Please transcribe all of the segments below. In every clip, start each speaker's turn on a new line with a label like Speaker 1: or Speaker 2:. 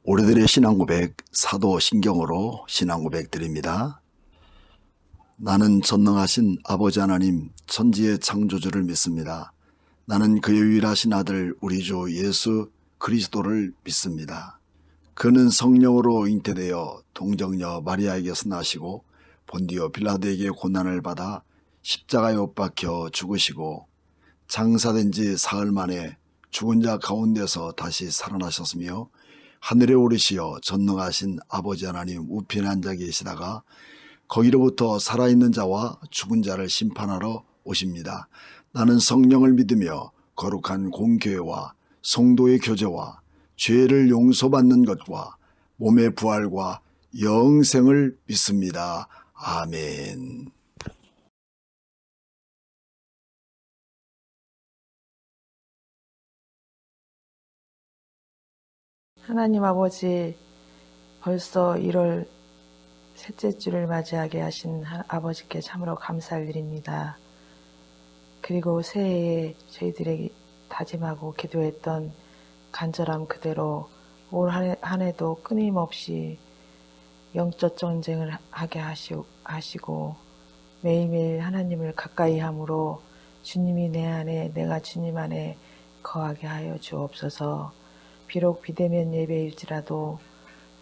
Speaker 1: 우리들의 신앙고백 사도신경으로 신앙고백 드립니다. 나는 전능하신 아버지 하나님 천지의 창조주를 믿습니다. 나는 그의 유일하신 아들 우리 주 예수 그리스도를 믿습니다. 그는 성령으로 잉태되어 동정녀 마리아에게서 나시고 본디오 빌라도에게 고난을 받아 십자가에 못 박혀 죽으시고 장사된 지 사흘 만에 죽은 자 가운데서 다시 살아나셨으며 하늘에 오르시어 전능하신 아버지 하나님 우편에 앉아 계시다가 거기로부터 살아있는 자와 죽은 자를 심판하러 오십니다. 나는 성령을 믿으며 거룩한 공교회와 성도의 교제와 죄를 용서받는 것과 몸의 부활과 영생을 믿습니다. 아멘.
Speaker 2: 하나님 아버지, 벌써 1월 셋째 주를 맞이하게 하신 아버지께 참으로 감사를 드립니다. 그리고 새해에 저희들에게 다짐하고 기도했던 간절함 그대로 올 한 해도 끊임없이 영적 전쟁을 하게 하시고 매일매일 하나님을 가까이 함으로 주님이 내 안에 내가 주님 안에 거하게 하여 주옵소서. 비록 비대면 예배일지라도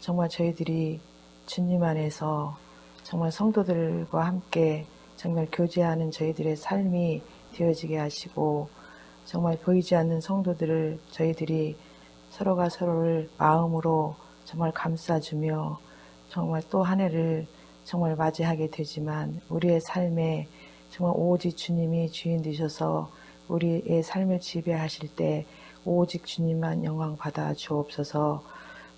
Speaker 2: 정말 저희들이 주님 안에서 정말 성도들과 함께 정말 교제하는 저희들의 삶이 되어지게 하시고 정말 보이지 않는 성도들을 저희들이 서로가 서로를 마음으로 정말 감싸주며 정말 또 한 해를 정말 맞이하게 되지만 우리의 삶에 정말 오직 주님이 주인 되셔서 우리의 삶을 지배하실 때 오직 주님만 영광 받아 주옵소서.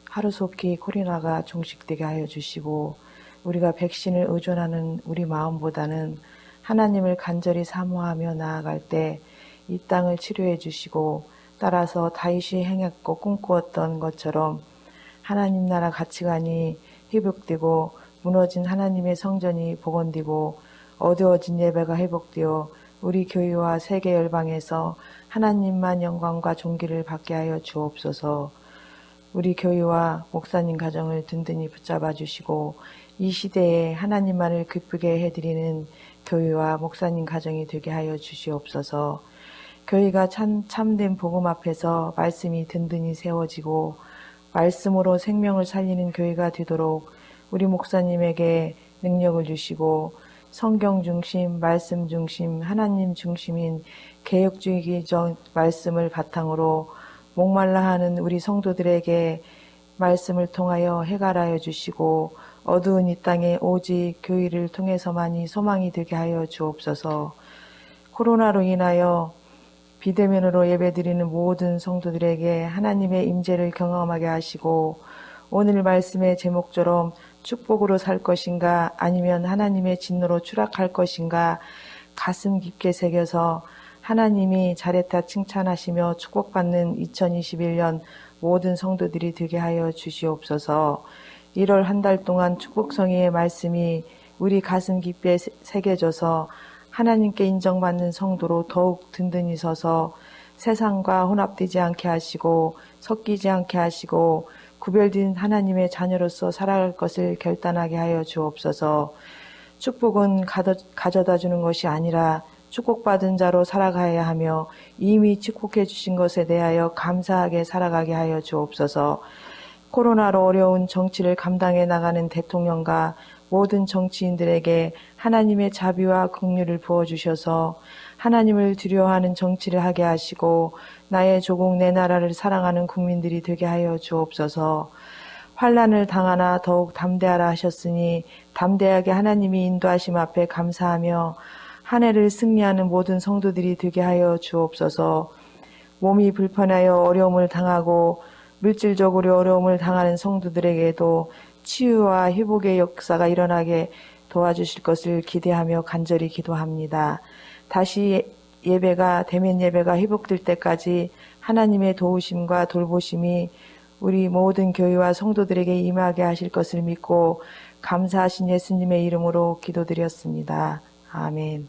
Speaker 2: 하루속히 코로나가 종식되게 하여 주시고 우리가 백신을 의존하는 우리 마음보다는 하나님을 간절히 사모하며 나아갈 때 이 땅을 치료해 주시고 따라서 다윗이 행했고 꿈꾸었던 것처럼 하나님 나라 가치관이 회복되고 무너진 하나님의 성전이 복원되고 어두워진 예배가 회복되어 우리 교회와 세계 열방에서 하나님만 영광과 존귀를 받게 하여 주옵소서. 우리 교회와 목사님 가정을 든든히 붙잡아 주시고 이 시대에 하나님만을 기쁘게 해드리는 교회와 목사님 가정이 되게 하여 주시옵소서. 교회가 참된 복음 앞에서 말씀이 든든히 세워지고 말씀으로 생명을 살리는 교회가 되도록 우리 목사님에게 능력을 주시고 성경 중심, 말씀 중심, 하나님 중심인 개혁주의적 말씀을 바탕으로 목말라 하는 우리 성도들에게 말씀을 통하여 해갈하여 주시고 어두운 이 땅에 오직 교회를 통해서만이 소망이 되게 하여 주옵소서. 코로나로 인하여 비대면으로 예배드리는 모든 성도들에게 하나님의 임재를 경험하게 하시고 오늘 말씀의 제목처럼 축복으로 살 것인가 아니면 하나님의 진노로 추락할 것인가 가슴 깊게 새겨서 하나님이 잘했다 칭찬하시며 축복받는 2021년 모든 성도들이 되게 하여 주시옵소서. 1월 한 달 동안 축복성의의 말씀이 우리 가슴 깊게 새겨져서 하나님께 인정받는 성도로 더욱 든든히 서서 세상과 혼합되지 않게 하시고 섞이지 않게 하시고 구별된 하나님의 자녀로서 살아갈 것을 결단하게 하여 주옵소서. 축복은 가져다 주는 것이 아니라 축복받은 자로 살아가야 하며 이미 축복해 주신 것에 대하여 감사하게 살아가게 하여 주옵소서. 코로나로 어려운 정치를 감당해 나가는 대통령과 모든 정치인들에게 하나님의 자비와 긍휼을 부어주셔서 하나님을 두려워하는 정치를 하게 하시고 나의 조국 내 나라를 사랑하는 국민들이 되게 하여 주옵소서. 환난을 당하나 더욱 담대하라 하셨으니 담대하게 하나님이 인도하심 앞에 감사하며 한 해를 승리하는 모든 성도들이 되게 하여 주옵소서. 몸이 불편하여 어려움을 당하고 물질적으로 어려움을 당하는 성도들에게도 치유와 회복의 역사가 일어나게 도와주실 것을 기대하며 간절히 기도합니다. 다시 대면 예배가 회복될 때까지 하나님의 도우심과 돌보심이 우리 모든 교회와 성도들에게 임하게 하실 것을 믿고 감사하신 예수님의 이름으로 기도드렸습니다. 아멘.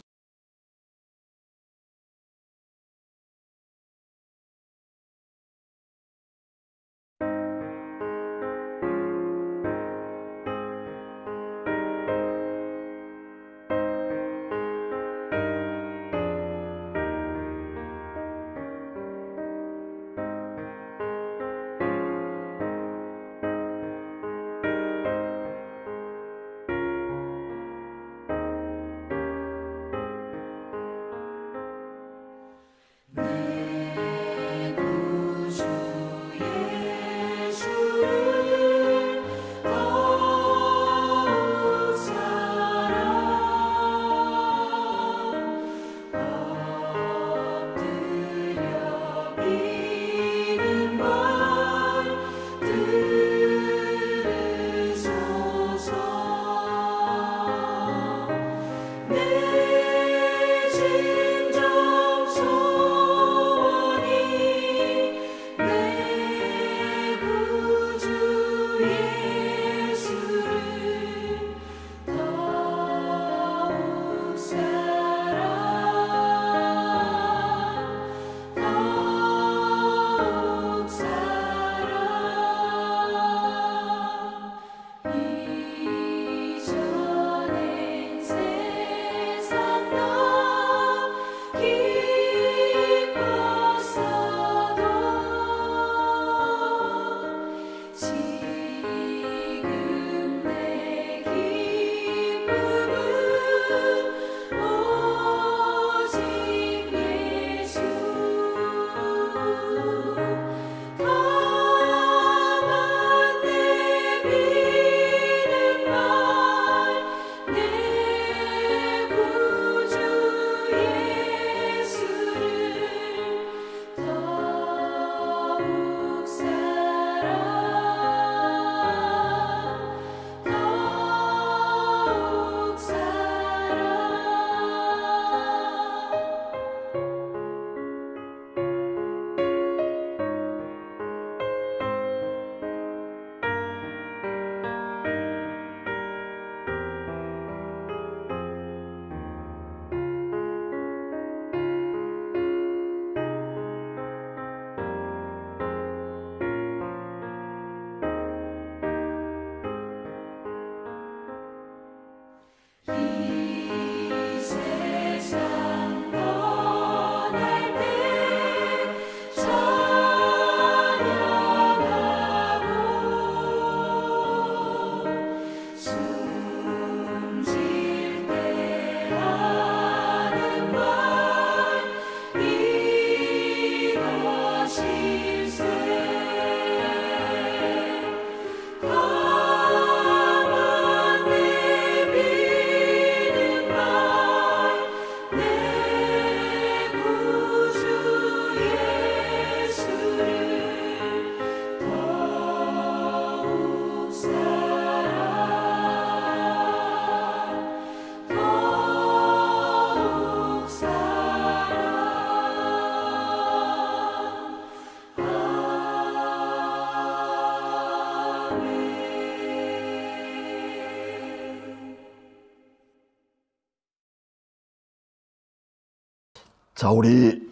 Speaker 1: 자, 우리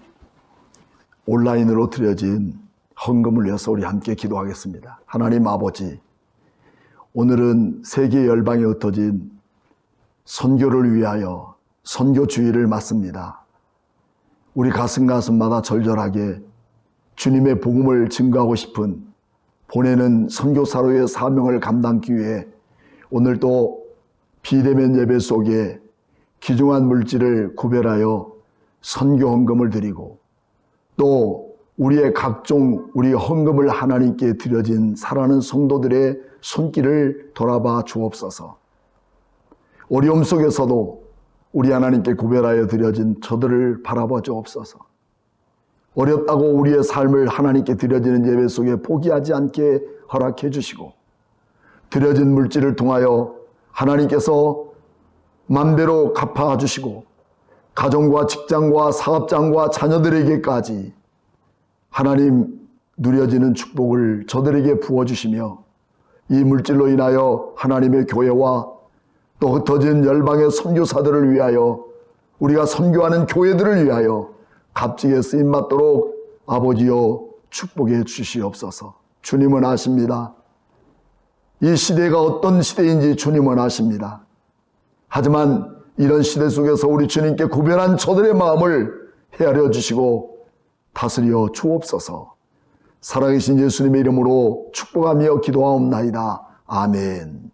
Speaker 1: 온라인으로 드려진 헌금을 위해서 우리 함께 기도하겠습니다. 하나님 아버지, 오늘은 세계 열방에 흩어진 선교를 위하여 선교주의를 맞습니다. 우리 가슴마다 절절하게 주님의 복음을 증거하고 싶은 보내는 선교사로의 사명을 감당하기 위해 오늘도 비대면 예배 속에 귀중한 물질을 구별하여 선교 헌금을 드리고 또 우리의 각종 우리 헌금을 하나님께 드려진 사랑하는 성도들의 손길을 돌아봐 주옵소서. 어려움 속에서도 우리 하나님께 구별하여 드려진 저들을 바라봐 주옵소서. 어렵다고 우리의 삶을 하나님께 드려지는 예배 속에 포기하지 않게 허락해 주시고 드려진 물질을 통하여 하나님께서 맘대로 갚아 주시고 가정과 직장과 사업장과 자녀들에게까지 하나님 누려지는 축복을 저들에게 부어주시며 이 물질로 인하여 하나님의 교회와 또 흩어진 열방의 선교사들을 위하여 우리가 선교하는 교회들을 위하여 값지게 쓰임받도록 아버지여 축복해 주시옵소서. 주님은 아십니다. 이 시대가 어떤 시대인지 주님은 아십니다. 하지만 이런 시대 속에서 우리 주님께 구별한 저들의 마음을 헤아려 주시고 다스려 주옵소서. 살아계신 예수님의 이름으로 축복하며 기도하옵나이다. 아멘.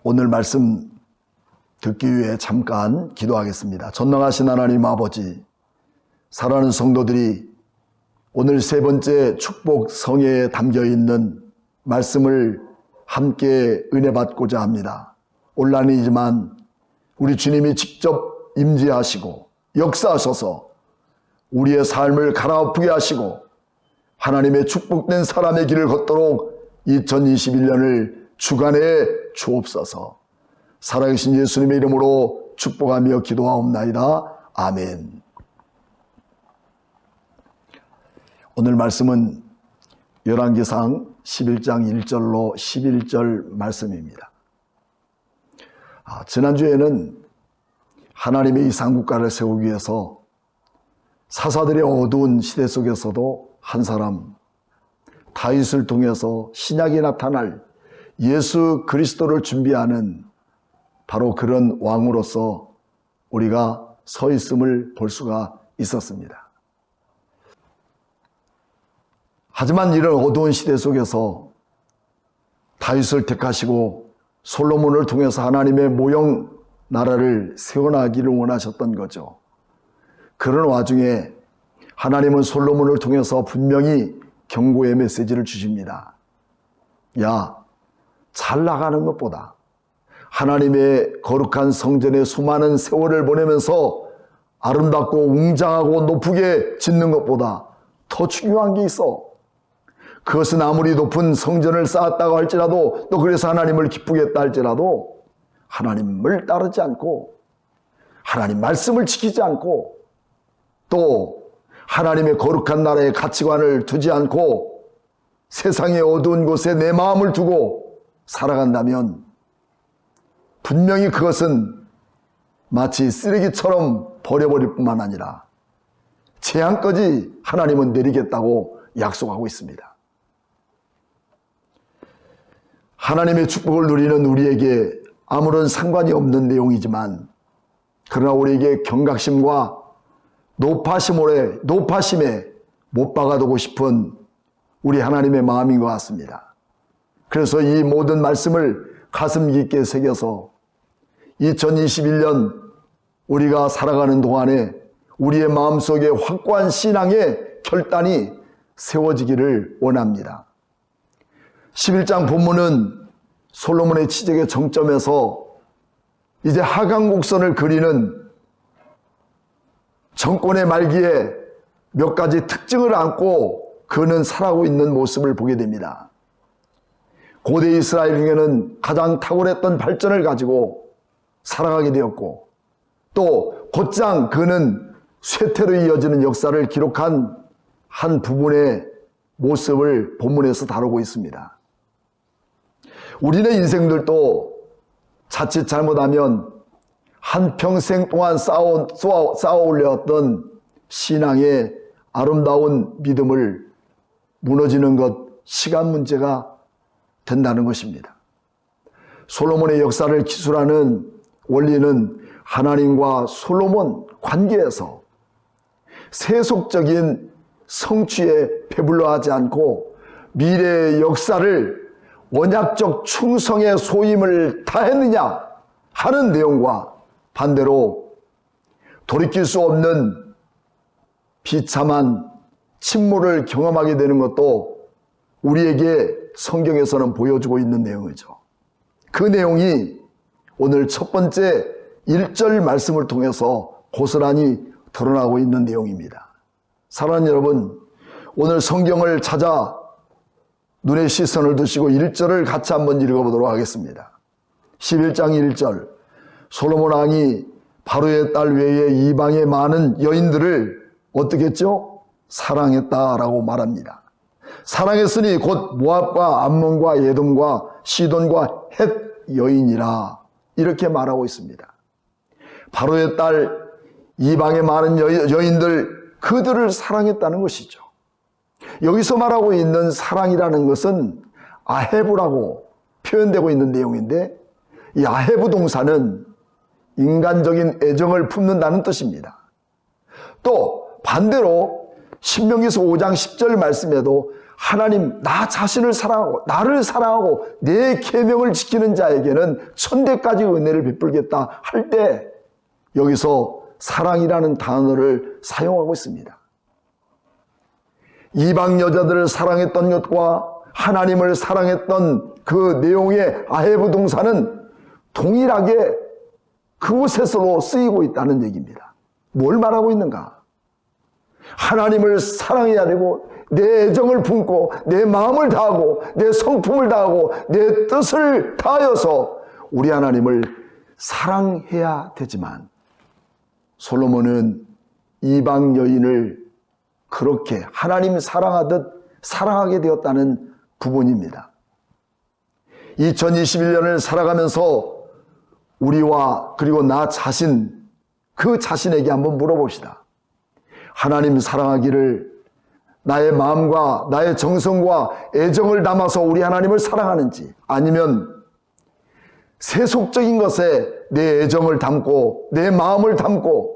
Speaker 1: 오늘 말씀 듣기 위해 잠깐 기도하겠습니다. 전능하신 하나님 아버지, 사랑하는 성도들이 오늘 세 번째 축복 성회에 담겨있는 말씀을 함께 은혜 받고자 합니다. 온라인이지만 우리 주님이 직접 임재하시고 역사하셔서 우리의 삶을 갈아엎게 하시고 하나님의 축복된 사람의 길을 걷도록 2021년을 주관해 주옵소서. 살아계신 예수님의 이름으로 축복하며 기도하옵나이다. 아멘. 오늘 말씀은 열왕기상 11장 1절로 11절 말씀입니다. 지난주에는 하나님의 이 상국가를 세우기 위해서 사사들의 어두운 시대 속에서도 한 사람 다윗을 통해서 신약이 나타날 예수 그리스도를 준비하는 바로 그런 왕으로서 우리가 서 있음을 볼 수가 있었습니다. 하지만 이런 어두운 시대 속에서 다윗을 택하시고 솔로몬을 통해서 하나님의 모형 나라를 세워나기를 원하셨던 거죠. 그런 와중에 하나님은 솔로몬을 통해서 분명히 경고의 메시지를 주십니다. 야, 잘 나가는 것보다 하나님의 거룩한 성전에 수많은 세월을 보내면서 아름답고 웅장하고 높게 짓는 것보다 더 중요한 게 있어. 그것은 아무리 높은 성전을 쌓았다고 할지라도 또 그래서 하나님을 기쁘겠다 할지라도 하나님을 따르지 않고 하나님 말씀을 지키지 않고 또 하나님의 거룩한 나라의 가치관을 두지 않고 세상의 어두운 곳에 내 마음을 두고 살아간다면 분명히 그것은 마치 쓰레기처럼 버려버릴 뿐만 아니라 재앙까지 하나님은 내리겠다고 약속하고 있습니다. 하나님의 축복을 누리는 우리에게 아무런 상관이 없는 내용이지만 그러나 우리에게 경각심과 높아심에 못 박아두고 싶은 우리 하나님의 마음인 것 같습니다. 그래서 이 모든 말씀을 가슴 깊게 새겨서 2021년 우리가 살아가는 동안에 우리의 마음속에 확고한 신앙의 결단이 세워지기를 원합니다. 11장 본문은 솔로몬의 치적의 정점에서 이제 하강곡선을 그리는 정권의 말기에 몇 가지 특징을 안고 그는 살아가고 있는 모습을 보게 됩니다. 고대 이스라엘 중에는 가장 탁월했던 발전을 가지고 살아가게 되었고 또 곧장 그는 쇠퇴로 이어지는 역사를 기록한 한 부분의 모습을 본문에서 다루고 있습니다. 우리의 인생들도 자칫 잘못하면 한평생 동안 쌓아 올려왔던 신앙의 아름다운 믿음을 무너지는 것, 시간 문제가 된다는 것입니다. 솔로몬의 역사를 기술하는 원리는 하나님과 솔로몬 관계에서 세속적인 성취에 배불러 하지 않고 미래의 역사를 언약적 충성의 소임을 다했느냐 하는 내용과 반대로 돌이킬 수 없는 비참한 침몰을 경험하게 되는 것도 우리에게 성경에서는 보여주고 있는 내용이죠. 그 내용이 오늘 첫 번째 1절 말씀을 통해서 고스란히 드러나고 있는 내용입니다. 사랑하는 여러분, 오늘 성경을 찾아 눈에 시선을 두시고 1절을 같이 한번 읽어보도록 하겠습니다. 11장 1절, 솔로몬 왕이 바로의 딸 외에 이방의 많은 여인들을 어떻게 했죠? 사랑했다라고 말합니다. 사랑했으니 곧 모압과 암몬과 에돔과 시돈과 헷 여인이라 이렇게 말하고 있습니다. 바로의 딸 이방의 많은 여인들, 그들을 사랑했다는 것이죠. 여기서 말하고 있는 사랑이라는 것은 아헤브라고 표현되고 있는 내용인데, 이 아헤브 동사는 인간적인 애정을 품는다는 뜻입니다. 또 반대로 신명기서 5장 10절 말씀에도 하나님 나 자신을 사랑하고 나를 사랑하고 내 계명을 지키는 자에게는 천대까지 은혜를 베풀겠다 할 때 여기서 사랑이라는 단어를 사용하고 있습니다. 이방 여자들을 사랑했던 것과 하나님을 사랑했던 그 내용의 아헤브 동사는 동일하게 그곳에서도 쓰이고 있다는 얘기입니다. 뭘 말하고 있는가? 하나님을 사랑해야 되고 내 애정을 품고 내 마음을 다하고 내 성품을 다하고 내 뜻을 다하여서 우리 하나님을 사랑해야 되지만 솔로몬은 이방 여인을 그렇게 하나님 사랑하듯 사랑하게 되었다는 부분입니다. 2021년을 살아가면서 우리와 그리고 나 자신, 그 자신에게 한번 물어봅시다. 하나님 사랑하기를 나의 마음과 나의 정성과 애정을 담아서 우리 하나님을 사랑하는지, 아니면 세속적인 것에 내 애정을 담고 내 마음을 담고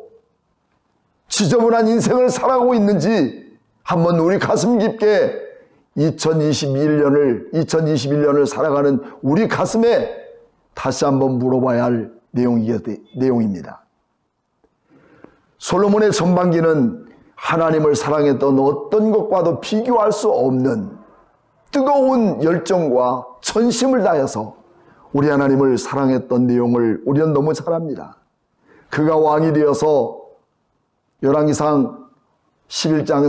Speaker 1: 지저분한 인생을 살아가고 있는지 한번 우리 가슴 깊게 2021년을 살아가는 우리 가슴에 다시 한번 물어봐야 할 내용입니다. 솔로몬의 전반기는 하나님을 사랑했던 어떤 것과도 비교할 수 없는 뜨거운 열정과 전심을 다해서 우리 하나님을 사랑했던 내용을 우리는 너무 잘 압니다. 그가 왕이 되어서 열왕기상 11장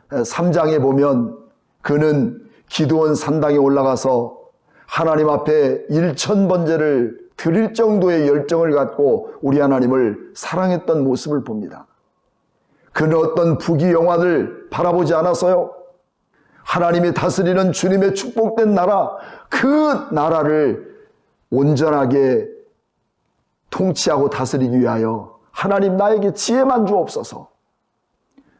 Speaker 1: 3장에 보면 그는 기드온 산당에 올라가서 하나님 앞에 1000번제를 드릴 정도의 열정을 갖고 우리 하나님을 사랑했던 모습을 봅니다. 그는 어떤 부귀영화를 바라보지 않았어요. 하나님이 다스리는 주님의 축복된 나라, 그 나라를 온전하게 통치하고 다스리기 위하여 하나님 나에게 지혜만 주옵소서.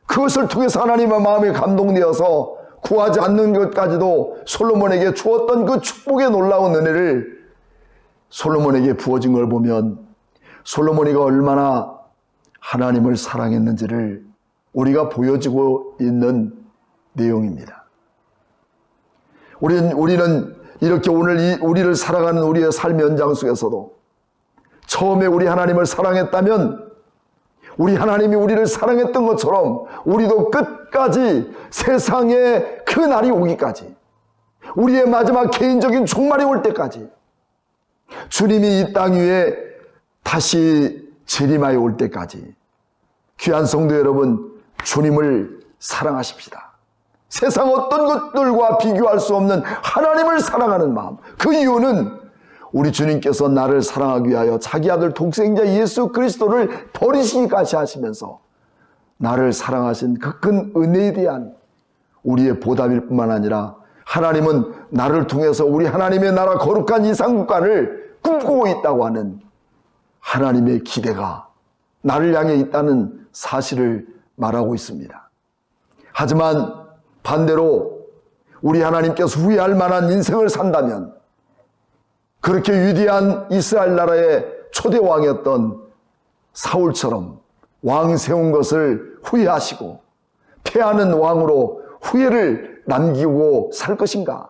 Speaker 1: 그것을 통해서 하나님의 마음에 감동되어서 구하지 않는 것까지도 솔로몬에게 주었던 그 축복의 놀라운 은혜를 솔로몬에게 부어진 걸 보면 솔로몬이가 얼마나 하나님을 사랑했는지를 우리가 보여지고 있는 내용입니다. 우리는 이렇게 오늘 우리를 살아가는 우리의 삶의 연장 속에서도 처음에 우리 하나님을 사랑했다면 우리 하나님이 우리를 사랑했던 것처럼 우리도 끝까지 세상의 그 날이 오기까지, 우리의 마지막 개인적인 종말이 올 때까지, 주님이 이 땅 위에 다시 재림하여 올 때까지 귀한 성도 여러분, 주님을 사랑하십시다. 세상 어떤 것들과 비교할 수 없는 하나님을 사랑하는 마음, 그 이유는 우리 주님께서 나를 사랑하기 위하여 자기 아들 독생자 예수 그리스도를 버리시기까지 하시면서 나를 사랑하신 그 큰 은혜에 대한 우리의 보답일 뿐만 아니라 하나님은 나를 통해서 우리 하나님의 나라 거룩한 이상국가를 꿈꾸고 있다고 하는 하나님의 기대가 나를 향해 있다는 사실을 말하고 있습니다. 하지만 반대로 우리 하나님께서 후회할 만한 인생을 산다면 그렇게 위대한 이스라엘 나라의 초대 왕이었던 사울처럼 왕 세운 것을 후회하시고 패하는 왕으로 후회를 남기고 살 것인가?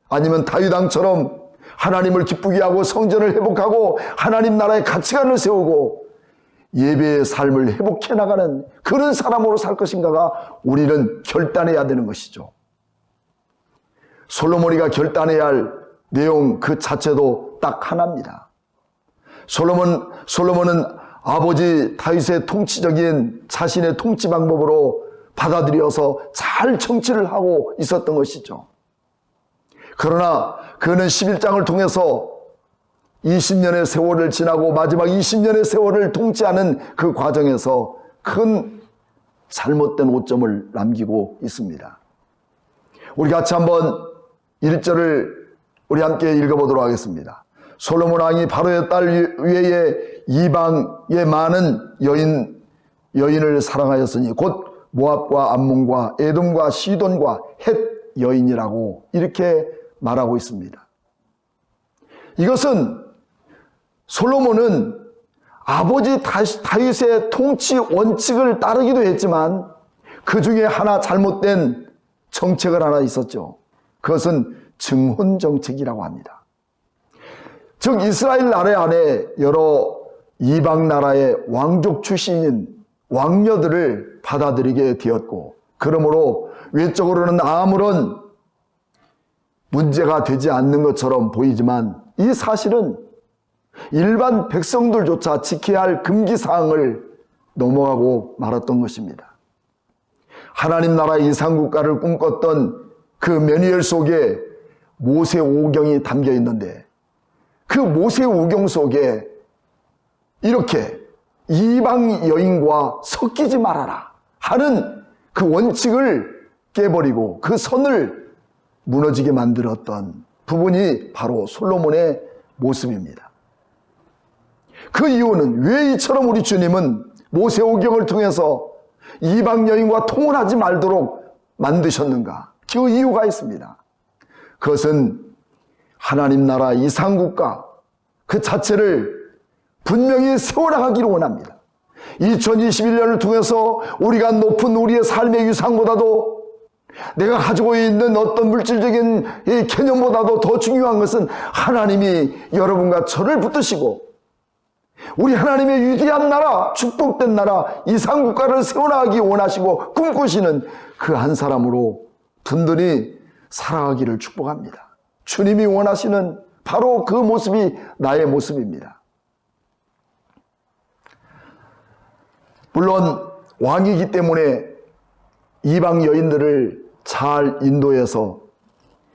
Speaker 1: 아니면 다윗 왕처럼 하나님을 기쁘게 하고 성전을 회복하고 하나님 나라의 가치관을 세우고 예배의 삶을 회복해 나가는 그런 사람으로 살 것인가가 우리는 결단해야 되는 것이죠. 솔로몬이가 결단해야 할 내용 그 자체도 딱 하나입니다. 솔로몬은 아버지 다윗의 통치적인 자신의 통치 방법으로 받아들여서 잘 정치를 하고 있었던 것이죠. 그러나 그는 11장을 통해서 20년의 세월을 지나고 마지막 20년의 세월을 통치하는 그 과정에서 큰 잘못된 오점을 남기고 있습니다. 우리 같이 한번 1절을 우리 함께 읽어보도록 하겠습니다. 솔로몬 왕이 바로의 딸 외에 이방의 많은 여인을 사랑하였으니 곧 모압과 암몬과 에돔과 시돈과 헷 여인이라고 이렇게 말하고 있습니다. 이것은 솔로몬은 아버지 다윗의 통치 원칙을 따르기도 했지만 그 중에 하나 잘못된 정책을 하나 있었죠. 그것은 증혼 정책이라고 합니다. 즉 이스라엘 나라 안에 여러 이방 나라의 왕족 출신인 왕녀들을 받아들이게 되었고 그러므로 외적으로는 아무런 문제가 되지 않는 것처럼 보이지만 이 사실은 일반 백성들조차 지켜야 할 금기사항을 넘어가고 말았던 것입니다. 하나님 나라의 이상국가를 꿈꿨던 그 매뉴얼 속에 모세 오경이 담겨 있는데 그 모세 오경 속에 이렇게 이방 여인과 섞이지 말아라 하는 그 원칙을 깨버리고 그 선을 무너지게 만들었던 부분이 바로 솔로몬의 모습입니다. 그 이유는 왜 이처럼 우리 주님은 모세 오경을 통해서 이방 여인과 통혼하지 말도록 만드셨는가? 그 이유가 있습니다. 그것은 하나님 나라 이상국가 그 자체를 분명히 세워나가기를 원합니다. 2021년을 통해서 우리가 높은 우리의 삶의 유상보다도 내가 가지고 있는 어떤 물질적인 이 개념보다도 더 중요한 것은 하나님이 여러분과 저를 붙드시고 우리 하나님의 위대한 나라, 축복된 나라, 이상국가를 세워나가기 원하시고 꿈꾸시는 그 한 사람으로 든든히 살아가기를 축복합니다. 주님이 원하시는 바로 그 모습이 나의 모습입니다. 물론 왕이기 때문에 이방 여인들을 잘 인도해서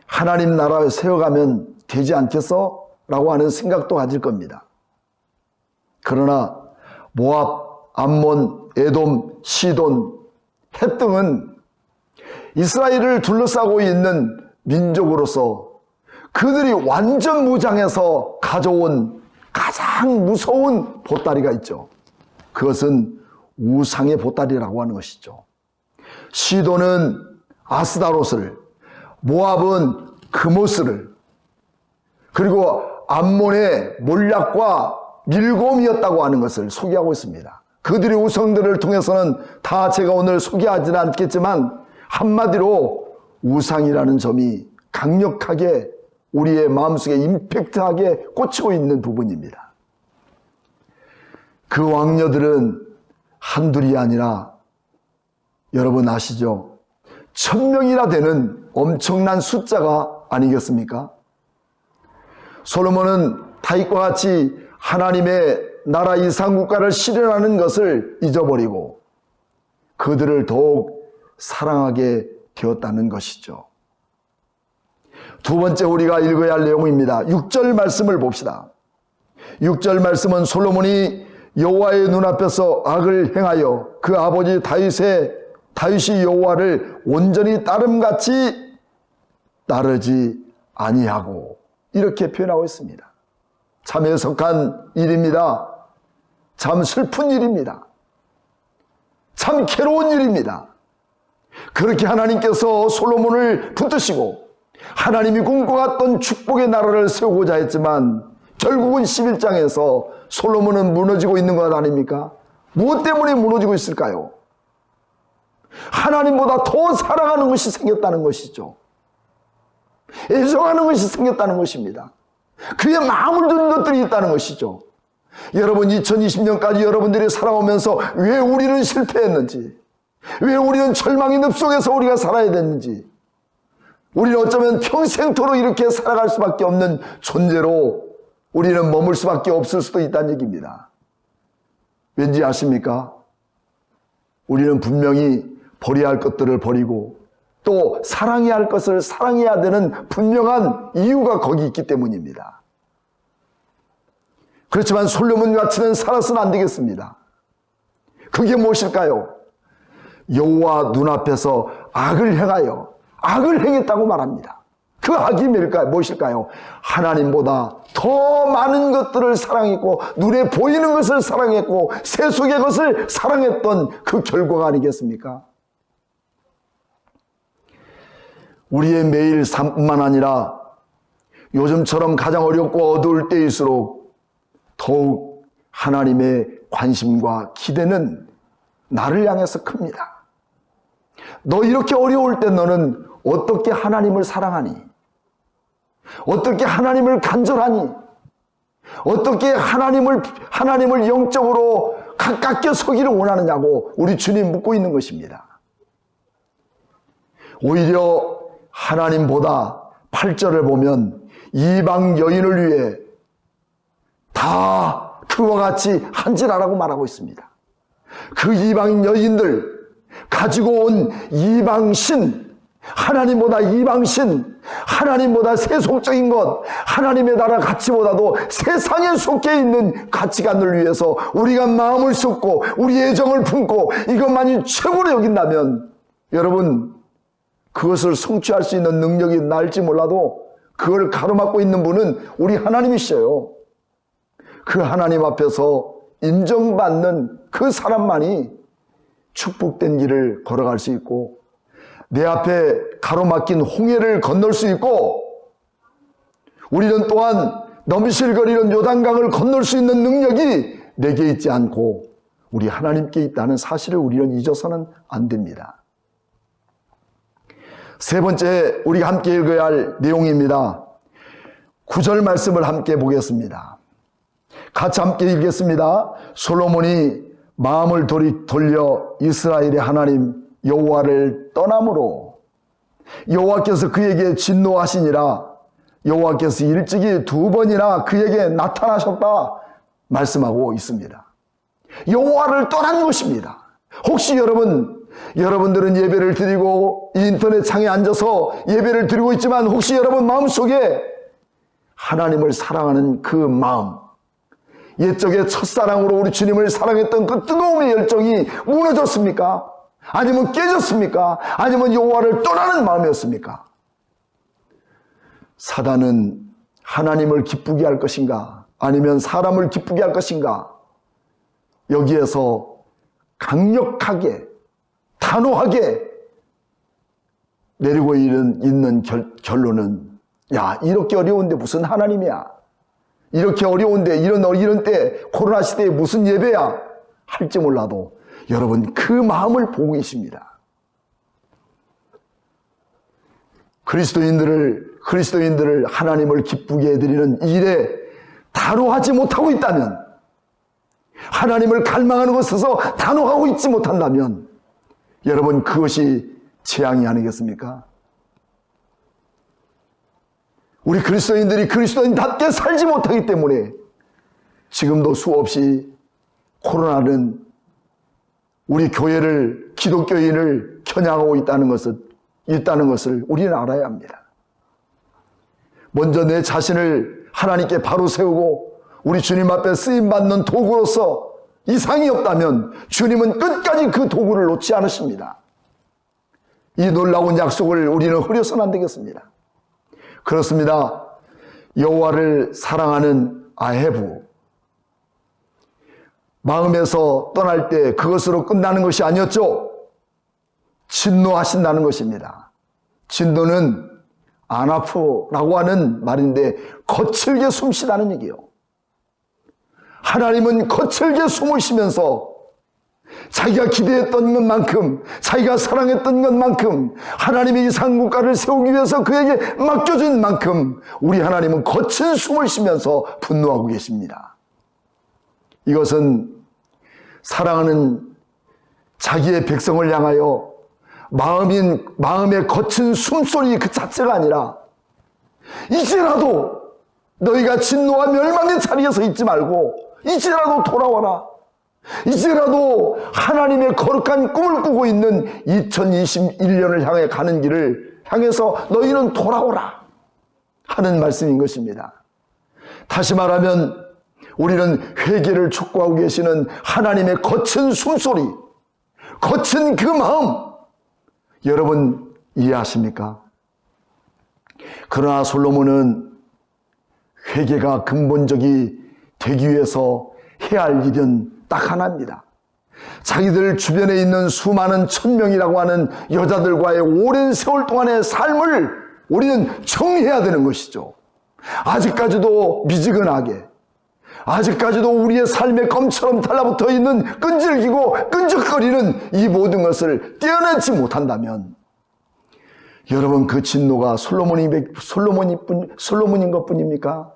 Speaker 1: 하나님 나라에 세워가면 되지 않겠어? 라고 하는 생각도 가질 겁니다. 그러나 모압, 암몬, 에돔, 시돈, 헷 등은 이스라엘을 둘러싸고 있는 민족으로서 그들이 완전 무장해서 가져온 가장 무서운 보따리가 있죠. 그것은 우상의 보따리라고 하는 것이죠. 시돈은 아스다롯을, 모압은 그모스를, 그리고 암몬의 몰약과 밀곰이었다고 하는 것을 소개하고 있습니다. 그들의 우상들을 통해서는 다 제가 오늘 소개하지는 않겠지만 한마디로 우상이라는 점이 강력하게 우리의 마음속에 임팩트하게 꽂히고 있는 부분입니다. 그 왕녀들은 한둘이 아니라 여러분 아시죠? 1000명이나 되는 엄청난 숫자가 아니겠습니까? 솔로몬은 다윗과 같이 하나님의 나라 이상국가를 실현하는 것을 잊어버리고 그들을 더욱 사랑하게 되었다는 것이죠. 두 번째 우리가 읽어야 할 내용입니다. 6절 말씀을 봅시다. 6절 말씀은 솔로몬이 여호와의 눈앞에서 악을 행하여 그 아버지 다윗이 여호와를 온전히 따름같이 따르지 아니하고 이렇게 표현하고 있습니다. 참 애석한 일입니다. 참 슬픈 일입니다. 참 괴로운 일입니다. 그렇게 하나님께서 솔로몬을 붙드시고 하나님이 꿈꿔갔던 축복의 나라를 세우고자 했지만 결국은 11장에서 솔로몬은 무너지고 있는 것 아닙니까? 무엇 때문에 무너지고 있을까요? 하나님보다 더 사랑하는 것이 생겼다는 것이죠. 애정하는 것이 생겼다는 것입니다. 그의 마음을 두는 것들이 있다는 것이죠. 여러분, 2020년까지 여러분들이 살아오면서 왜 우리는 실패했는지, 왜 우리는 절망의 늪 속에서 우리가 살아야 됐는지, 우리는 어쩌면 평생토록 이렇게 살아갈 수밖에 없는 존재로 우리는 머물 수밖에 없을 수도 있다는 얘기입니다. 왠지 아십니까? 우리는 분명히 버려야 할 것들을 버리고 또 사랑해야 할 것을 사랑해야 되는 분명한 이유가 거기 있기 때문입니다. 그렇지만 솔로몬 같이는 살아서는 안 되겠습니다. 그게 무엇일까요? 여호와 눈앞에서 악을 행하여 악을 행했다고 말합니다. 그 악이 무엇일까요? 하나님보다 더 많은 것들을 사랑했고 눈에 보이는 것을 사랑했고 세속의 것을 사랑했던 그 결과가 아니겠습니까? 우리의 매일 삶뿐만 아니라 요즘처럼 가장 어렵고 어두울 때일수록 더욱 하나님의 관심과 기대는 나를 향해서 큽니다. 너 이렇게 어려울 때 너는 어떻게 하나님을 사랑하니? 어떻게 하나님을 간절하니? 어떻게 하나님을 영적으로 가깝게 서기를 원하느냐고 우리 주님 묻고 있는 것입니다. 오히려 하나님보다 8절을 보면 이방 여인을 위해 다 그와 같이 한질하라고 말하고 있습니다. 그 이방 여인들 가지고 온 이방신, 하나님보다 이방신, 하나님보다 세속적인 것, 하나님의 나라 가치보다도 세상에 속해 있는 가치관을 위해서 우리가 마음을 쏟고 우리 애정을 품고 이것만이 최고로 여긴다면 여러분, 그것을 성취할 수 있는 능력이 날지 몰라도 그걸 가로막고 있는 분은 우리 하나님이셔요. 그 하나님 앞에서 인정받는 그 사람만이 축복된 길을 걸어갈 수 있고 내 앞에 가로막힌 홍해를 건널 수 있고 우리는 또한 넘실거리는 요단강을 건널 수 있는 능력이 내게 있지 않고 우리 하나님께 있다는 사실을 우리는 잊어서는 안 됩니다. 세 번째 우리가 함께 읽어야 할 내용입니다. 9절 말씀을 함께 보겠습니다. 같이 함께 읽겠습니다. 솔로몬이 마음을 돌려 이스라엘의 하나님 여호와를 떠남으로 여호와께서 그에게 진노하시니라. 여호와께서 일찍이 2번이나 그에게 나타나셨다 말씀하고 있습니다. 여호와를 떠난 것입니다. 혹시 여러분들은 예배를 드리고 인터넷 창에 앉아서 예배를 드리고 있지만 혹시 여러분 마음속에 하나님을 사랑하는 그 마음, 옛적의 첫사랑으로 우리 주님을 사랑했던 그 뜨거움의 열정이 무너졌습니까? 아니면 깨졌습니까? 아니면 여호와를 떠나는 마음이었습니까? 사단은 하나님을 기쁘게 할 것인가? 아니면 사람을 기쁘게 할 것인가? 여기에서 강력하게 단호하게 내리고 있는 결론은 야, 이렇게 어려운데 무슨 하나님이야? 이렇게 어려운데 이런 때 코로나 시대에 무슨 예배야? 할지 몰라도 여러분 그 마음을 보고 계십니다. 그리스도인들을 하나님을 기쁘게 해드리는 일에 단호하지 못하고 있다면, 하나님을 갈망하는 것에서 단호하고 있지 못한다면 여러분 그것이 재앙이 아니겠습니까? 우리 그리스도인들이 그리스도인답게 살지 못하기 때문에 지금도 수없이 코로나는 우리 교회를, 기독교인을 겨냥하고 있다는 것을 우리는 알아야 합니다. 먼저 내 자신을 하나님께 바로 세우고 우리 주님 앞에 쓰임받는 도구로서 이상이 없다면 주님은 끝까지 그 도구를 놓지 않으십니다. 이 놀라운 약속을 우리는 흐려서는 안 되겠습니다. 그렇습니다. 여호와를 사랑하는 아헤부, 마음에서 떠날 때 그것으로 끝나는 것이 아니었죠. 진노하신다는 것입니다. 진노는 아나프라고 하는 말인데 거칠게 숨쉬다는 얘기예요. 하나님은 거칠게 숨을 쉬면서 자기가 기대했던 것만큼, 자기가 사랑했던 것만큼, 하나님이 이 상국가를 세우기 위해서 그에게 맡겨진 만큼 우리 하나님은 거친 숨을 쉬면서 분노하고 계십니다. 이것은 사랑하는 자기의 백성을 향하여 마음의 거친 숨소리 그 자체가 아니라, 이제라도 너희가 진노와 멸망의 자리에서 있지 말고 이제라도 돌아와라. 이제라도 하나님의 거룩한 꿈을 꾸고 있는 2021년을 향해 가는 길을 향해서 너희는 돌아오라 하는 말씀인 것입니다. 다시 말하면 우리는 회개를 촉구하고 계시는 하나님의 거친 숨소리, 거친 그 마음, 여러분 이해하십니까? 그러나 솔로몬은 회개가 근본적이 되기 위해서 해야 할 일은 딱 하나입니다. 자기들 주변에 있는 수많은 1000명이라고 하는 여자들과의 오랜 세월 동안의 삶을 우리는 정리해야 되는 것이죠. 아직까지도 미지근하게, 아직까지도 우리의 삶의 껌처럼 달라붙어 있는 끈질기고 끈적거리는 이 모든 것을 떼어내지 못한다면 여러분, 그 진노가 솔로몬인 것뿐입니까?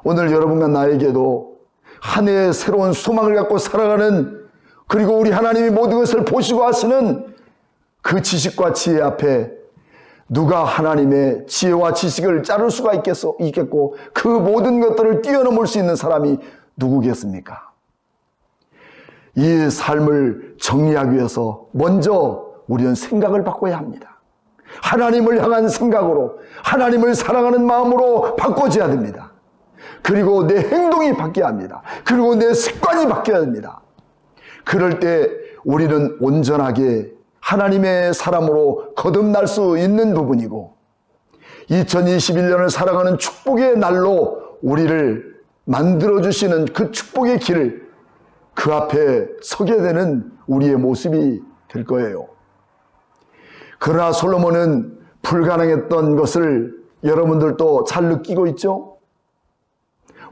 Speaker 1: 오늘 여러분과 나에게도 한 해의 새로운 소망을 갖고 살아가는, 그리고 우리 하나님이 모든 것을 보시고 하시는 그 지식과 지혜 앞에 누가 하나님의 지혜와 지식을 자를 수가 있겠고 그 모든 것들을 뛰어넘을 수 있는 사람이 누구겠습니까? 이 삶을 정리하기 위해서 먼저 우리는 생각을 바꿔야 합니다. 하나님을 향한 생각으로, 하나님을 사랑하는 마음으로 바꿔줘야 됩니다. 그리고 내 행동이 바뀌어야 합니다. 그리고 내 습관이 바뀌어야 됩니다. 그럴 때 우리는 온전하게 하나님의 사람으로 거듭날 수 있는 부분이고, 2021년을 살아가는 축복의 날로 우리를 만들어주시는 그 축복의 길을, 그 앞에 서게 되는 우리의 모습이 될 거예요. 그러나 솔로몬은 불가능했던 것을 여러분들도 잘 느끼고 있죠?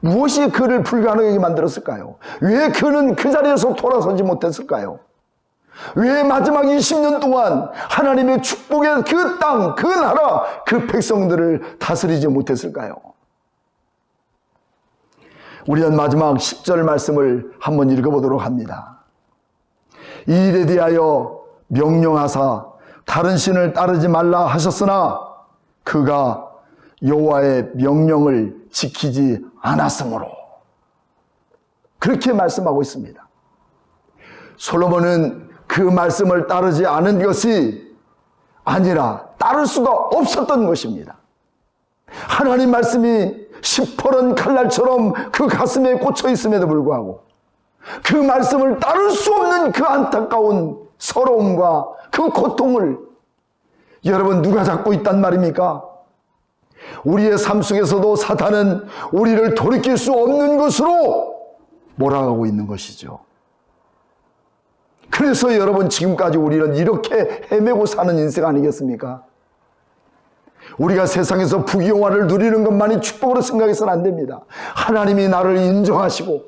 Speaker 1: 무엇이 그를 불가능하게 만들었을까요? 왜 그는 그 자리에서 돌아서지 못했을까요? 왜 마지막 20년 동안 하나님의 축복의 그 땅, 그 나라, 그 백성들을 다스리지 못했을까요? 우리는 마지막 10절 말씀을 한번 읽어보도록 합니다. 이 일에 대하여 명령하사 다른 신을 따르지 말라 하셨으나 그가 여호와의 명령을 지키지 않았으므로, 그렇게 말씀하고 있습니다. 솔로몬은 그 말씀을 따르지 않은 것이 아니라 따를 수가 없었던 것입니다. 하나님 말씀이 시퍼런 칼날처럼 그 가슴에 꽂혀 있음에도 불구하고 그 말씀을 따를 수 없는 그 안타까운 서러움과 그 고통을 여러분 누가 잡고 있단 말입니까? 우리의 삶 속에서도 사탄은 우리를 돌이킬 수 없는 것으로 몰아가고 있는 것이죠. 그래서 여러분, 지금까지 우리는 이렇게 헤매고 사는 인생 아니겠습니까? 우리가 세상에서 부귀영화를 누리는 것만이 축복으로 생각해서는 안 됩니다. 하나님이 나를 인정하시고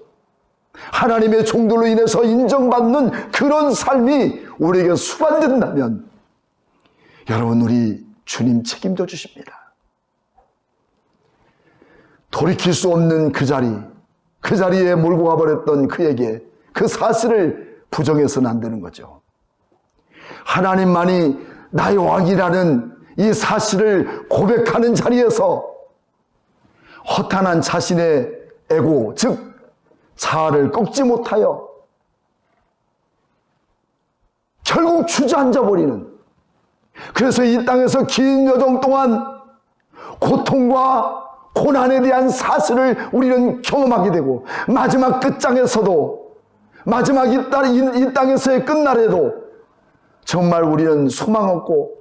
Speaker 1: 하나님의 종들로 인해서 인정받는 그런 삶이 우리에게 수반된다면 여러분, 우리 주님 책임져 주십니다. 돌이킬 수 없는 그 자리에 몰고 가버렸던 그에게 그 사실을 부정해서는 안 되는 거죠. 하나님만이 나의 왕이라는 이 사실을 고백하는 자리에서 허탄한 자신의 에고, 즉 자아를 꺾지 못하여 결국 주저앉아 버리는, 그래서 이 땅에서 긴 여정 동안 고통과 고난에 대한 사실을 우리는 경험하게 되고, 마지막 끝장에서도, 마지막 이 땅에서의 끝날에도 정말 우리는 소망 없고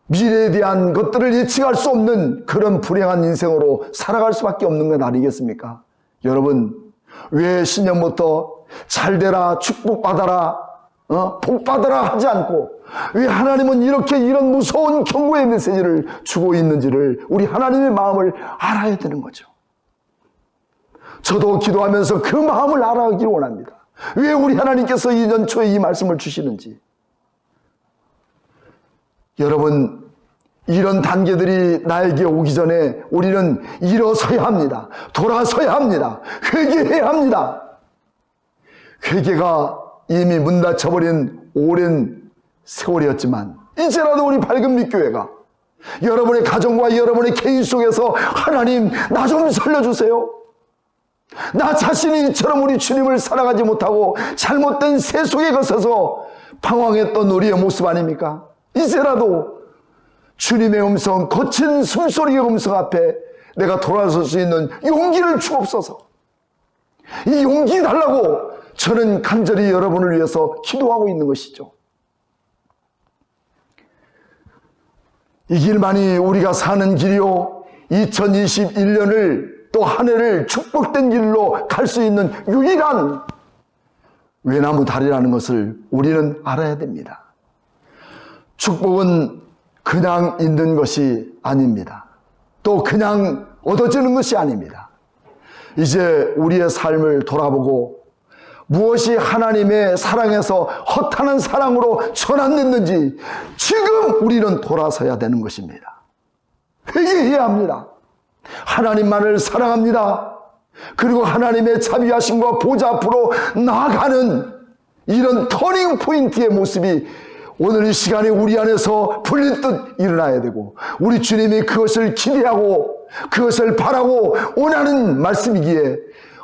Speaker 1: 미래에 대한 것들을 예측할 수 없는 그런 불행한 인생으로 살아갈 수밖에 없는 건 아니겠습니까? 여러분, 왜 신년부터 잘되라, 축복받아라, 복받아라 하지 않고 왜 하나님은 이렇게 이런 무서운 경고의 메시지를 주고 있는지를 우리 하나님의 마음을 알아야 되는 거죠. 저도 기도하면서 그 마음을 알아가기를 원합니다. 왜 우리 하나님께서 이 연초에 이 말씀을 주시는지. 여러분, 이런 단계들이 나에게 오기 전에 우리는 일어서야 합니다. 돌아서야 합니다. 회개해야 합니다. 회개가 이미 문 닫혀버린 오랜 세월이었지만 이제라도 우리 밝은 빛교회가 여러분의 가정과 여러분의 개인 속에서 하나님, 나 좀 살려주세요. 나 자신이 이처럼 우리 주님을 사랑하지 못하고 잘못된 새 속에 거쳐서 방황했던 우리의 모습 아닙니까? 이제라도 주님의 음성, 거친 숨소리의 음성 앞에 내가 돌아설 수 있는 용기를 주옵소서. 이 용기 달라고 저는 간절히 여러분을 위해서 기도하고 있는 것이죠. 이 길만이 우리가 사는 길이요, 2021년을 또 한 해를 축복된 길로 갈 수 있는 유일한 외나무 다리라는 것을 우리는 알아야 됩니다. 축복은 그냥 있는 것이 아닙니다. 또 그냥 얻어지는 것이 아닙니다. 이제 우리의 삶을 돌아보고 무엇이 하나님의 사랑에서 허탄한 사랑으로 전환됐는지 지금 우리는 돌아서야 되는 것입니다. 회개해야 합니다. 하나님만을 사랑합니다. 그리고 하나님의 자비하심과 보좌 앞으로 나아가는 이런 터닝 포인트의 모습이 오늘 이 시간에 우리 안에서 불릴듯 일어나야 되고, 우리 주님이 그것을 기대하고 그것을 바라고 원하는 말씀이기에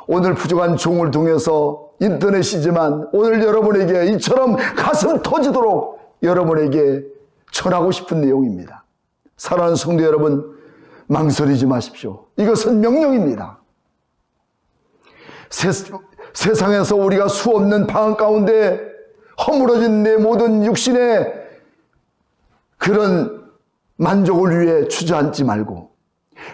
Speaker 1: 오늘 부족한 종을 통해서 인터넷이지만 오늘 여러분에게 이처럼 가슴 터지도록 여러분에게 전하고 싶은 내용입니다. 사랑하는 성도 여러분, 망설이지 마십시오. 이것은 명령입니다. 세상에서 우리가 수없는 방황 가운데 허물어진 내 모든 육신의 그런 만족을 위해 주저앉지 말고,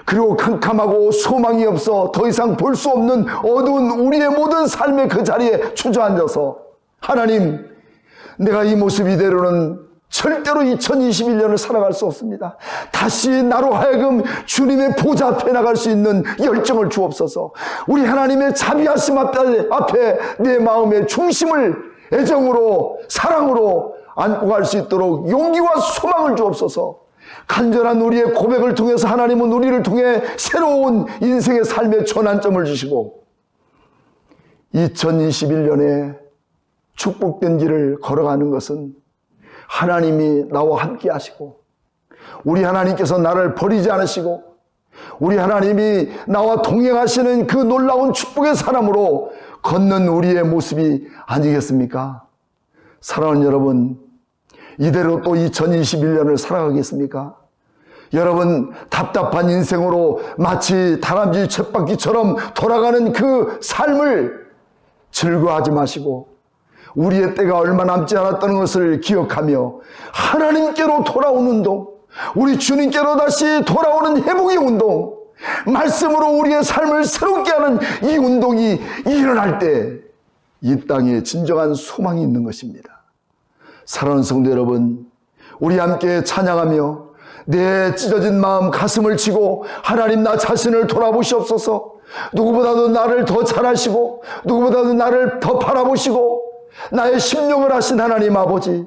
Speaker 1: 그리고 캄캄하고 소망이 없어 더 이상 볼 수 없는 어두운 우리의 모든 삶의 그 자리에 주저앉아서 하나님, 내가 이 모습 이대로는 절대로 2021년을 살아갈 수 없습니다. 다시 나로 하여금 주님의 보좌 앞에 나갈 수 있는 열정을 주옵소서. 우리 하나님의 자비하심 앞에 내 마음의 중심을 애정으로 사랑으로 안고 갈 수 있도록 용기와 소망을 주옵소서. 간절한 우리의 고백을 통해서 하나님은 우리를 통해 새로운 인생의 삶의 전환점을 주시고 2021년에 축복된 길을 걸어가는 것은 하나님이 나와 함께 하시고, 우리 하나님께서 나를 버리지 않으시고, 우리 하나님이 나와 동행하시는 그 놀라운 축복의 사람으로 걷는 우리의 모습이 아니겠습니까? 사랑하는 여러분, 이대로 또 2021년을 살아가겠습니까? 여러분, 답답한 인생으로 마치 다람쥐 쳇바퀴처럼 돌아가는 그 삶을 즐거워하지 마시고 우리의 때가 얼마 남지 않았다는 것을 기억하며 하나님께로 돌아오는 운동, 우리 주님께로 다시 돌아오는 회복의 운동, 말씀으로 우리의 삶을 새롭게 하는 이 운동이 일어날 때 이 땅에 진정한 소망이 있는 것입니다. 사랑하는 성도 여러분, 우리 함께 찬양하며 내 찢어진 마음 가슴을 치고 하나님, 나 자신을 돌아보시옵소서. 누구보다도 나를 더 잘 아시고 누구보다도 나를 더 바라보시고 나의 심령을 하신 하나님 아버지,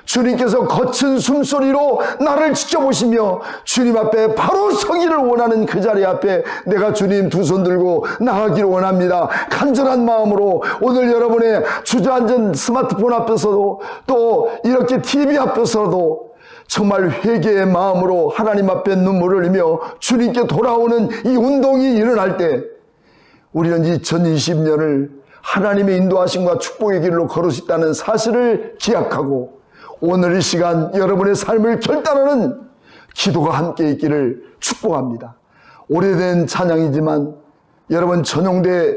Speaker 1: 주님께서 거친 숨소리로 나를 지켜보시며 주님 앞에 바로 서기를 원하는 그 자리 앞에 내가 주님 두 손 들고 나가기를 원합니다. 간절한 마음으로 오늘 여러분의 주저앉은 스마트폰 앞에서도 또 이렇게 TV 앞에서도 정말 회개의 마음으로 하나님 앞에 눈물을 흘리며 주님께 돌아오는 이 운동이 일어날 때 우리는 2020년을 하나님의 인도하심과 축복의 길로 걸을 수 있다는 사실을 기약하고 오늘 이 시간 여러분의 삶을 결단하는 기도가 함께 있기를 축복합니다. 오래된 찬양이지만 여러분, 전용대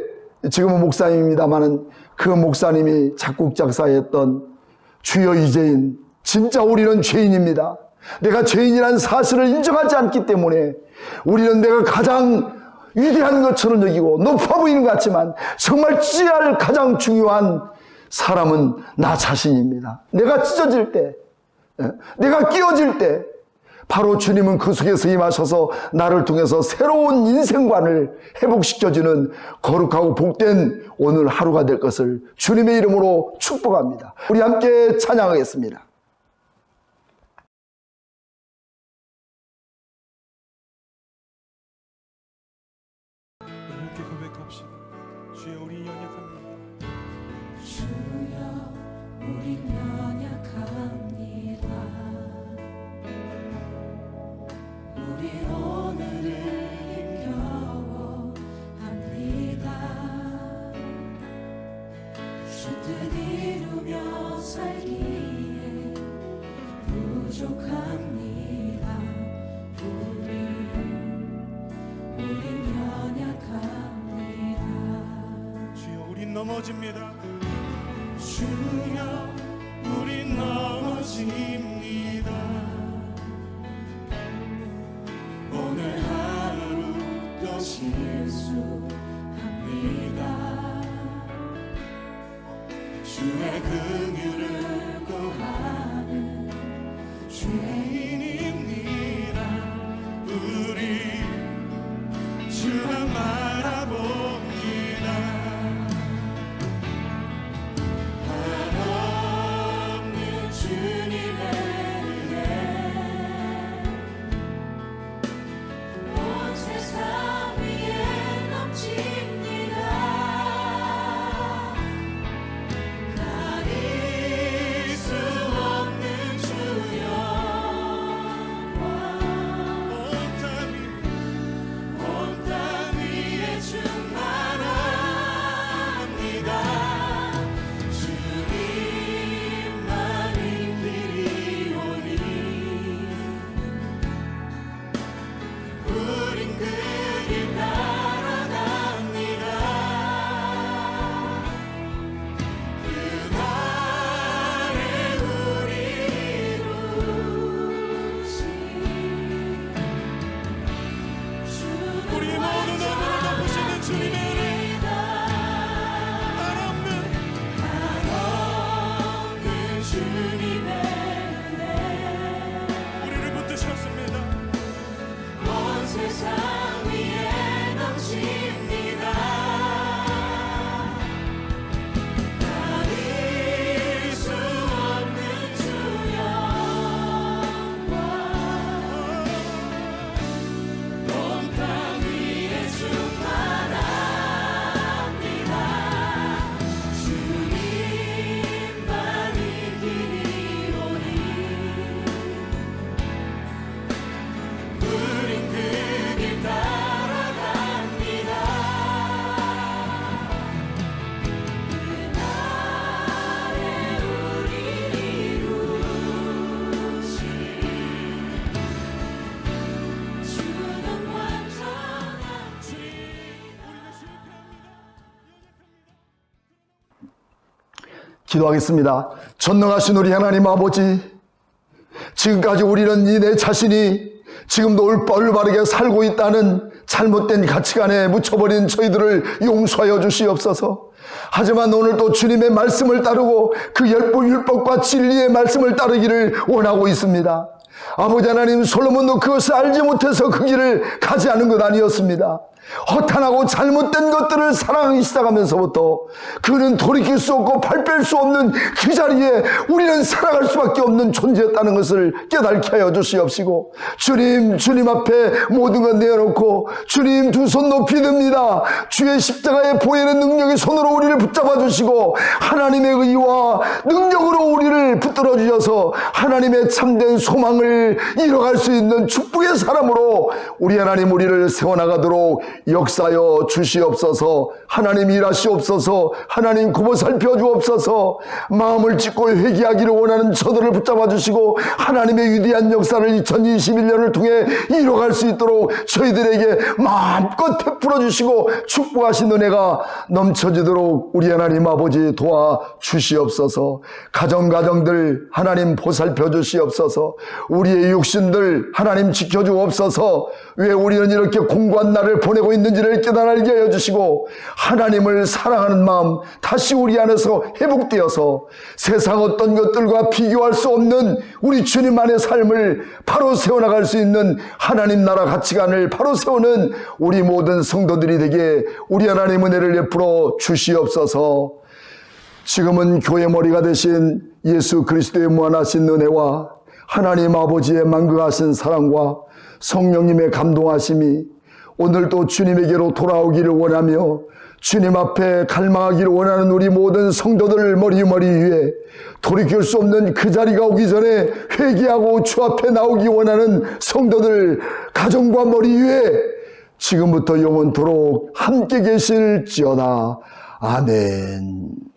Speaker 1: 지금은 목사님입니다마는 그 목사님이 작곡 작사했던 주여 이제인, 진짜 우리는 죄인입니다. 내가 죄인이라는 사실을 인정하지 않기 때문에 우리는 내가 가장 위대한 것처럼 여기고 높아 보이는 것 같지만 정말 찌할 가장 중요한 사람은 나 자신입니다. 내가 찢어질 때, 내가 끼어질 때 바로 주님은 그 속에서 임하셔서 나를 통해서 새로운 인생관을 회복시켜주는 거룩하고 복된 오늘 하루가 될 것을 주님의 이름으로 축복합니다. 우리 함께 찬양하겠습니다.
Speaker 3: 함께 고백합시다. 주여 우리 연약합니다.
Speaker 4: 주여 우리 연약합니다. 우리 오늘을 힘겨워 합니다. 주 뜻 이루며 살기에 부족합니다. 우린 연약합니다.
Speaker 3: 주여 우린 넘어집니다.
Speaker 4: 주여 우린 넘어집니다. 오늘 하루 또 실수합니다. 주의 긍휼을 구하는 죄인입니다. 우리 주만 바라봅니다. 한없는 주님의 은혜 온 세상 위에 넘칩니다. 가릴 수 없는 주 영광 온 땅 위에 충만합니다. 주님만이 길이 오니 우린 그 길 따라갑니다. 그날에 우리 이루신
Speaker 3: 우리 모든 어둠을 덮으시는 주님의 은혜,
Speaker 4: 한없는 주님의 은혜
Speaker 3: 우리를 붙드셨습니다.
Speaker 4: 온 세상 위에 넘칩니다. 가릴 수 없는 주 영광 온 땅 위에 충만합니다. 주님만이 길이 오니 우린 그 길 따라갑니다. 그날에 우리 이루신 주는 완전한 주님.
Speaker 1: 기도하겠습니다. 전능하신 우리 하나님 아버지, 지금까지 우리는 이 내 자신이 지금도 올바르게 살고 있다는 잘못된 가치관에 묻혀버린 저희들을 용서하여 주시옵소서. 하지만 오늘 또 주님의 말씀을 따르고 그 율법과 진리의 말씀을 따르기를 원하고 있습니다. 아버지 하나님, 솔로몬도 그것을 알지 못해서 그 길을 가지 않은 것 아니었습니다. 허탄하고 잘못된 것들을 사랑하기 시작하면서부터 그는 돌이킬 수 없고 발뺄 수 없는 그 자리에 우리는 살아갈 수밖에 없는 존재였다는 것을 깨닫게 하여 주시옵시고, 주님 앞에 모든 것 내어놓고 주님 두 손 높이 듭니다. 주의 십자가에 보이는 능력의 손으로 우리를 붙잡아 주시고 하나님의 의와 능력으로 우리를 붙들어 주셔서 하나님의 참된 소망을 이뤄갈 수 있는 축복의 사람으로 우리 하나님 우리를 세워나가도록 역사여 주시옵소서. 하나님 일하시옵소서. 하나님 굽어 살펴 주옵소서. 마음을 찢고 회개하기를 원하는 저들을 붙잡아 주시고 하나님의 위대한 역사를 2021년을 통해 이뤄갈 수 있도록 저희들에게 마음껏 베풀어 주시고 축복하신 은혜가 넘쳐지도록 우리 하나님 아버지 도와 주시옵소서. 가정들 하나님 보살펴 주시옵소서. 우리 우리의 육신들 하나님 지켜주옵소서. 왜 우리는 이렇게 공고한 날을 보내고 있는지를 깨달게 하여 주시고 하나님을 사랑하는 마음 다시 우리 안에서 회복되어서 세상 어떤 것들과 비교할 수 없는 우리 주님 안의 삶을 바로 세워나갈 수 있는 하나님 나라 가치관을 바로 세우는 우리 모든 성도들이 되게 우리 하나님 은혜를 베풀어 주시옵소서. 지금은 교회 머리가 되신 예수 그리스도의 무한하신 은혜와 하나님 아버지의 만극하신 사랑과 성령님의 감동하심이 오늘도 주님에게로 돌아오기를 원하며 주님 앞에 갈망하기를 원하는 우리 모든 성도들 머리 위에 돌이킬 수 없는 그 자리가 오기 전에 회개하고 주 앞에 나오기 원하는 성도들 가정과 머리 위에 지금부터 영원토록 함께 계실지어다. 아멘.